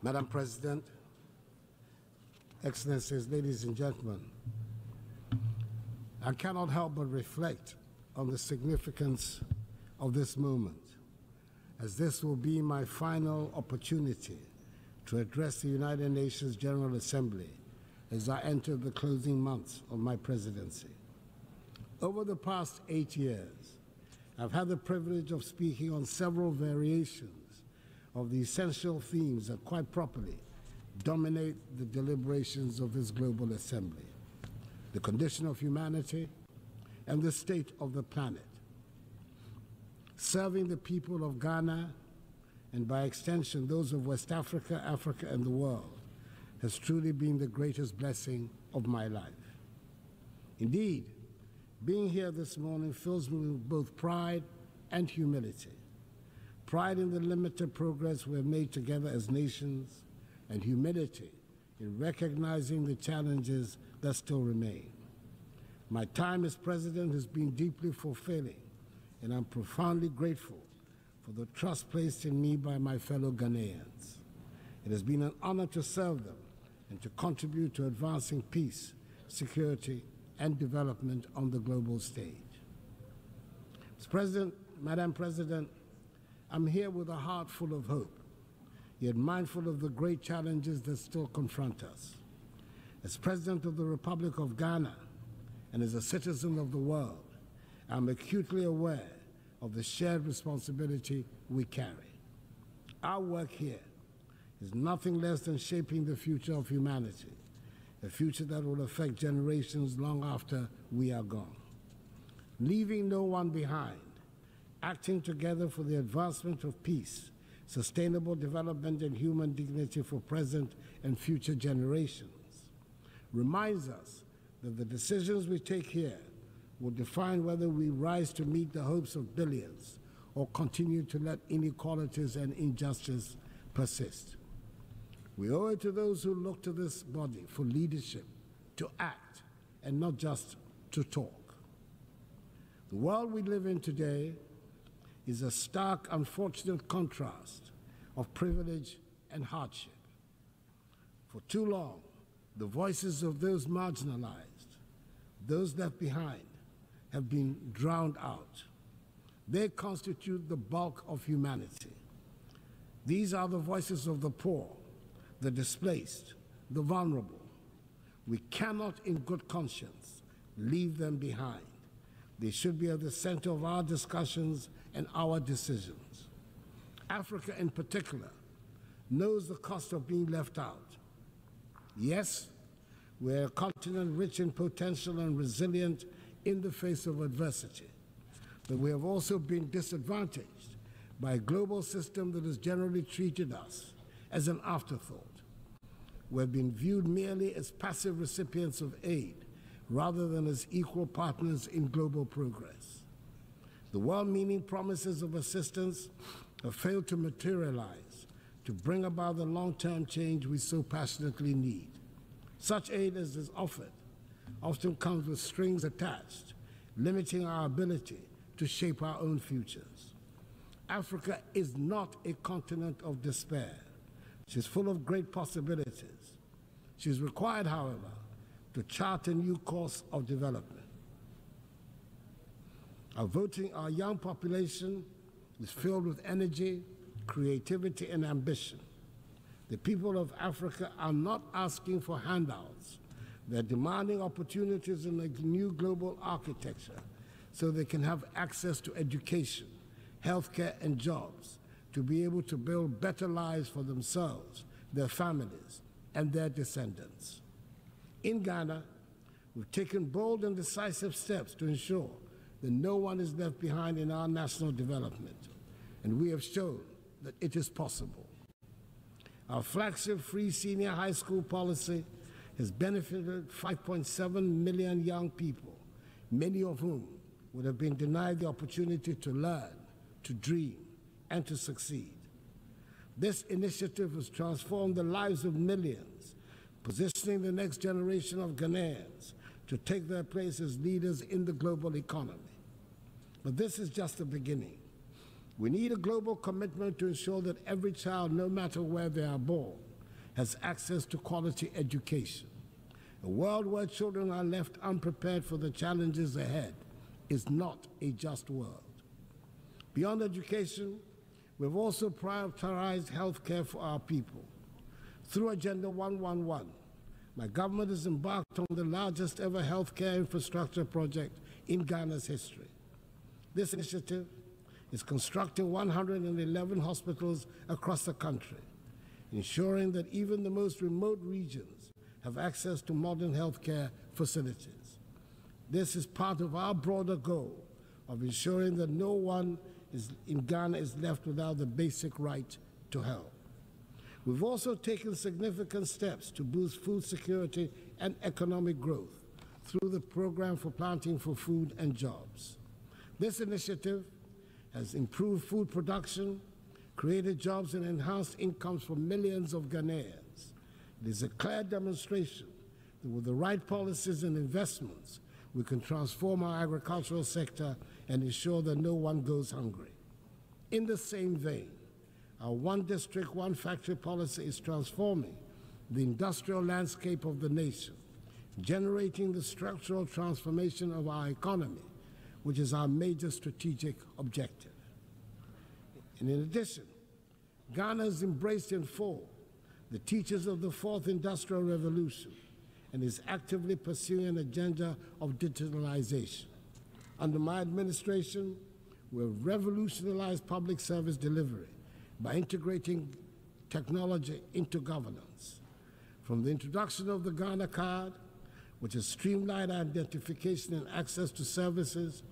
Madam President, Excellencies, ladies and gentlemen, I cannot help but reflect on the significance of this moment, as this will be my final opportunity to address the United Nations General Assembly as I enter the closing months of my presidency. Over the past 8 years, I've had the privilege of speaking on several variations of the essential themes that quite properly dominate the deliberations of this global assembly: the condition of humanity and the state of the planet. Serving the people of Ghana, and by extension those of West Africa, Africa, and the world, has truly been the greatest blessing of my life. Indeed, being here this morning fills me with both pride and humility. Pride in the limited progress we have made together as nations, and humility in recognizing the challenges that still remain. My time as president has been deeply fulfilling, and I'm profoundly grateful for the trust placed in me by my fellow Ghanaians. It has been an honor to serve them and to contribute to advancing peace, security, and development on the global stage. Mr. President, Madam President, I'm here with a heart full of hope, yet mindful of the great challenges that still confront us. As President of the Republic of Ghana and as a citizen of the world, I'm acutely aware of the shared responsibility we carry. Our work here is nothing less than shaping the future of humanity, a future that will affect generations long after we are gone. Leaving no one behind, acting together for the advancement of peace, sustainable development, and human dignity for present and future generations, reminds us that the decisions we take here will define whether we rise to meet the hopes of billions or continue to let inequalities and injustice persist. We owe it to those who look to this body for leadership, to act, and not just to talk. The world we live in today is a stark, unfortunate contrast of privilege and hardship. For too long, the voices of those marginalized, those left behind, have been drowned out. They constitute the bulk of humanity. These are the voices of the poor, the displaced, the vulnerable. We cannot in good conscience leave them behind. They should be at the center of our discussions and our decisions. Africa in particular knows the cost of being left out. Yes, we're a continent rich in potential and resilient in the face of adversity, but we have also been disadvantaged by a global system that has generally treated us as an afterthought. We've been viewed merely as passive recipients of aid rather than as equal partners in global progress. The well-meaning promises of assistance have failed to materialize to bring about the long-term change we so passionately need. Such aid as is offered often comes with strings attached, limiting our ability to shape our own futures. Africa is not a continent of despair. She's full of great possibilities. She's required, however, to chart a new course of development. Our young population is filled with energy, creativity, and ambition. The people of Africa are not asking for handouts. They're demanding opportunities in a new global architecture so they can have access to education, healthcare, and jobs to be able to build better lives for themselves, their families, and their descendants. In Ghana, we've taken bold and decisive steps to ensure that no one is left behind in our national development, and we have shown that it is possible. Our flagship free senior high school policy has benefited 5.7 million young people, many of whom would have been denied the opportunity to learn, to dream, and to succeed. This initiative has transformed the lives of millions, positioning the next generation of Ghanaians to take their place as leaders in the global economy. But this is just the beginning. We need a global commitment to ensure that every child, no matter where they are born, has access to quality education. A world where children are left unprepared for the challenges ahead is not a just world. Beyond education, we've also prioritized health care for our people. Through Agenda 111, my government has embarked on the largest ever health care infrastructure project in Ghana's history. This initiative is constructing 111 hospitals across the country, ensuring that even the most remote regions have access to modern health care facilities. This is part of our broader goal of ensuring that no one in Ghana is left without the basic right to health. We've also taken significant steps to boost food security and economic growth through the Program for Planting for Food and Jobs. This initiative has improved food production, created jobs, and enhanced incomes for millions of Ghanaians. It is a clear demonstration that with the right policies and investments, we can transform our agricultural sector and ensure that no one goes hungry. In the same vein, our one district, one factory policy is transforming the industrial landscape of the nation, generating the structural transformation of our economy, which is our major strategic objective. And in addition, Ghana has embraced in full the teachings of the Fourth Industrial Revolution and is actively pursuing an agenda of digitalization. Under my administration, we've revolutionized public service delivery by integrating technology into governance. From the introduction of the Ghana Card, which has streamlined identification and access to services,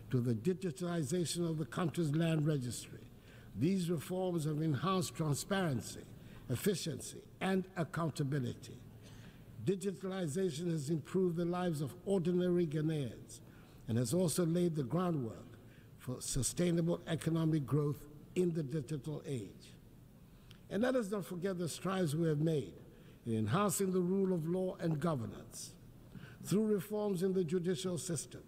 to the digitalization of the country's land registry, these reforms have enhanced transparency, efficiency, and accountability. Digitalization has improved the lives of ordinary Ghanaians and has also laid the groundwork for sustainable economic growth in the digital age. And let us not forget the strides we have made in enhancing the rule of law and governance. Through reforms in the judicial system,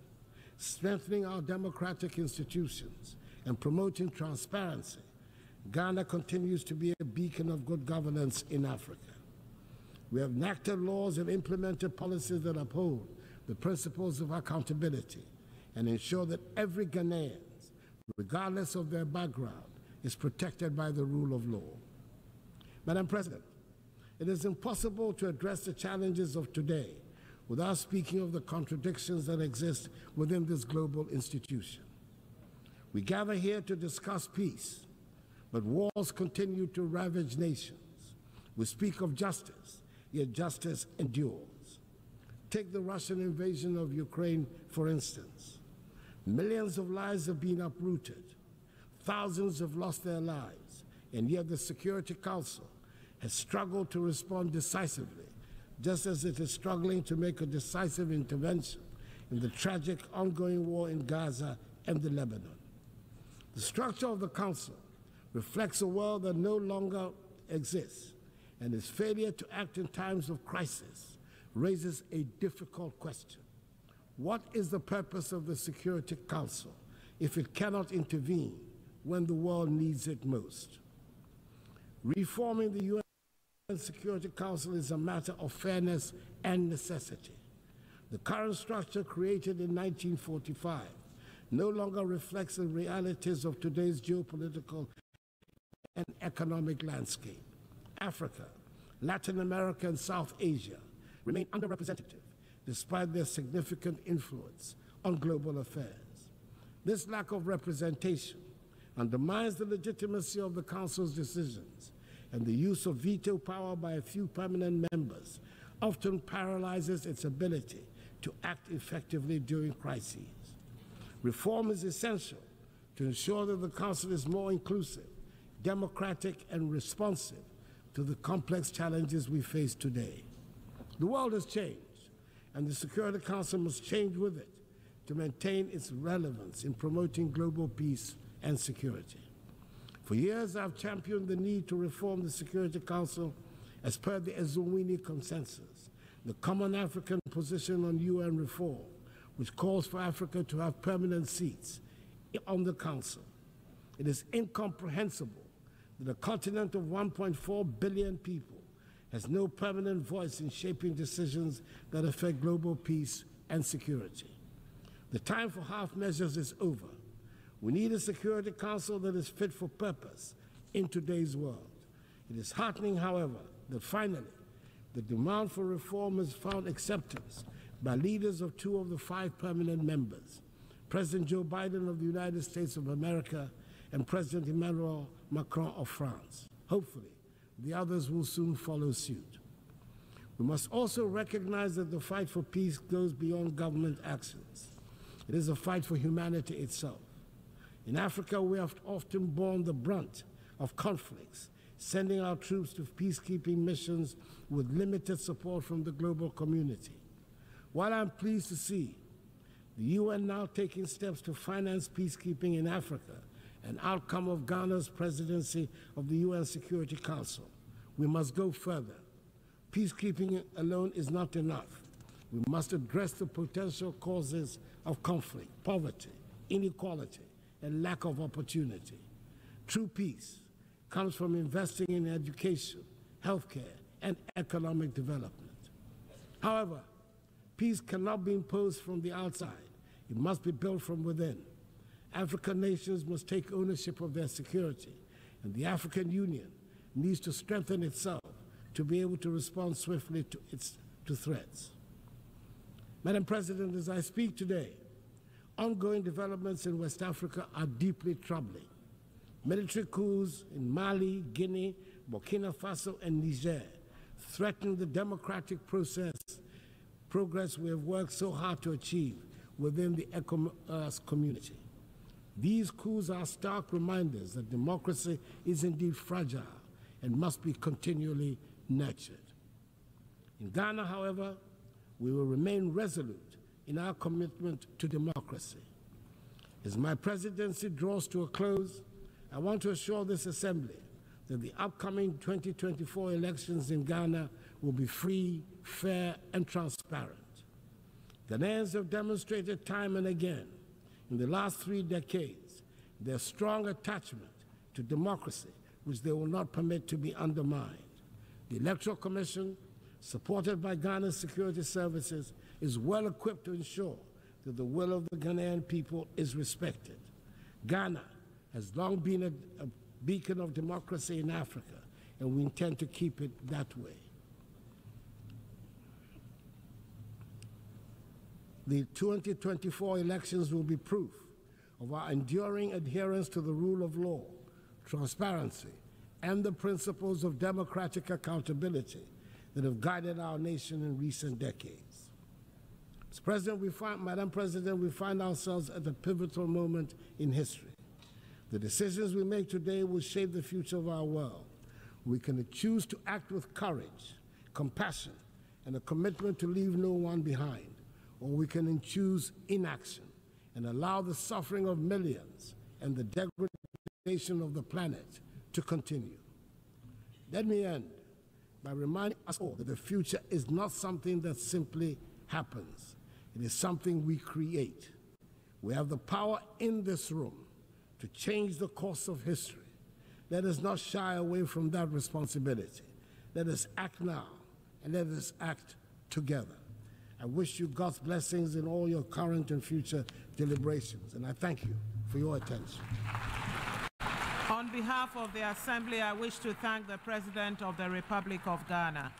strengthening our democratic institutions, and promoting transparency, Ghana continues to be a beacon of good governance in Africa. We have enacted laws and implemented policies that uphold the principles of accountability and ensure that every Ghanaian, regardless of their background, is protected by the rule of law. Madam President, it is impossible to address the challenges of today without speaking of the contradictions that exist within this global institution. We gather here to discuss peace, but wars continue to ravage nations. We speak of justice, yet justice endures. Take the Russian invasion of Ukraine, for instance. Millions of lives have been uprooted. Thousands have lost their lives, and yet the Security Council has struggled to respond decisively, just as it is struggling to make a decisive intervention in the tragic ongoing war in Gaza and the Lebanon. The structure of the Council reflects a world that no longer exists, and its failure to act in times of crisis raises a difficult question. What is the purpose of the Security Council if it cannot intervene when the world needs it most? Reforming the UN Security Council is a matter of fairness and necessity. The current structure, created in 1945, no longer reflects the realities of today's geopolitical and economic landscape. Africa, Latin America, and South Asia remain underrepresented despite their significant influence on global affairs. This lack of representation undermines the legitimacy of the Council's decisions, and the use of veto power by a few permanent members often paralyzes its ability to act effectively during crises. Reform is essential to ensure that the Council is more inclusive, democratic, and responsive to the complex challenges we face today. The world has changed, and the Security Council must change with it to maintain its relevance in promoting global peace and security. For years, I've championed the need to reform the Security Council as per the Ezulwini Consensus, the common African position on UN reform, which calls for Africa to have permanent seats on the Council. It is incomprehensible that a continent of 1.4 billion people has no permanent voice in shaping decisions that affect global peace and security. The time for half measures is over. We need a Security Council that is fit for purpose in today's world. It is heartening, however, that finally the demand for reform has found acceptance by leaders of 2 of the 5 permanent members, President Joe Biden of the United States of America and President Emmanuel Macron of France. Hopefully, the others will soon follow suit. We must also recognize that the fight for peace goes beyond government actions. It is a fight for humanity itself. In Africa, we have often borne the brunt of conflicts, sending our troops to peacekeeping missions with limited support from the global community. While I'm pleased to see the UN now taking steps to finance peacekeeping in Africa, an outcome of Ghana's presidency of the UN Security Council, we must go further. Peacekeeping alone is not enough. We must address the potential causes of conflict, poverty, inequality, and lack of opportunity. True peace comes from investing in education, healthcare, and economic development. However, peace cannot be imposed from the outside. It must be built from within. African nations must take ownership of their security, and the African Union needs to strengthen itself to be able to respond swiftly to threats. Madam President, as I speak today, ongoing developments in West Africa are deeply troubling. Military coups in Mali, Guinea, Burkina Faso, and Niger threaten the democratic progress we have worked so hard to achieve within the ECOWAS community. These coups are stark reminders that democracy is indeed fragile and must be continually nurtured. In Ghana, however, we will remain resolute in our commitment to democracy. As my presidency draws to a close, I want to assure this Assembly that the upcoming 2024 elections in Ghana will be free, fair, and transparent. Ghanaians have demonstrated time and again in the last 3 decades their strong attachment to democracy, which they will not permit to be undermined. The Electoral Commission, supported by Ghana's security services, is well equipped to ensure that the will of the Ghanaian people is respected. Ghana has long been a beacon of democracy in Africa, and we intend to keep it that way. The 2024 elections will be proof of our enduring adherence to the rule of law, transparency, and the principles of democratic accountability that have guided our nation in recent decades. Madam President, we find ourselves at a pivotal moment in history. The decisions we make today will shape the future of our world. We can choose to act with courage, compassion, and a commitment to leave no one behind, or we can choose inaction and allow the suffering of millions and the degradation of the planet to continue. Let me end by reminding us all that the future is not something that simply happens. It is something we create. We have the power in this room to change the course of history. Let us not shy away from that responsibility. Let us act now, and let us act together. I wish you God's blessings in all your current and future deliberations, and I thank you for your attention. On behalf of the Assembly, I wish to thank the President of the Republic of Ghana.